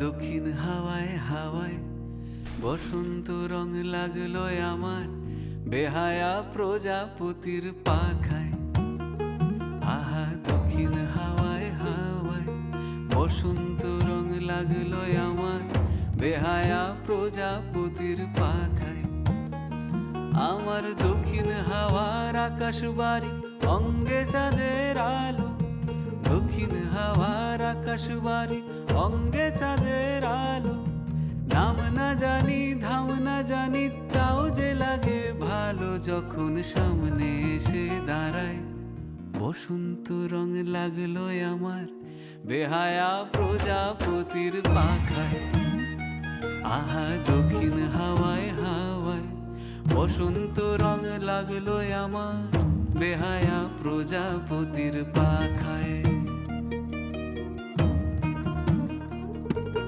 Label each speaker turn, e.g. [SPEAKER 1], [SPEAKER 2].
[SPEAKER 1] দক্ষিণ হাওয়ায় হাওয়ায় বসন্ত রং লাগলো আমার বেহায়া প্রজাপতির পাখায়। আহা দক্ষিণ হাওয়ায় হাওয়ায় বসন্ত রং লাগলো আমার বেহায়া প্রজাপতির পাখায়। আমার দক্ষিণ হাওয়ার আকাশ বাড়ি অঙ্গে চাঁদের আলো, দক্ষিণ হাওয়ার আকাশ বাড়ি অঙ্গে চাঁদের আলো। নাম না জানি ধাম না জানি তাও যে লাগে ভালো যখন সামনে এসে দাঁড়ায়। বসন্ত রং লাগলো আমার বেহায়া প্রজাপতির পাখায়। আহা দক্ষিণ হাওয়ায় হাওয়ায় বসন্ত রং লাগলো আমার বেহায়া প্রজাপতির পাখায়।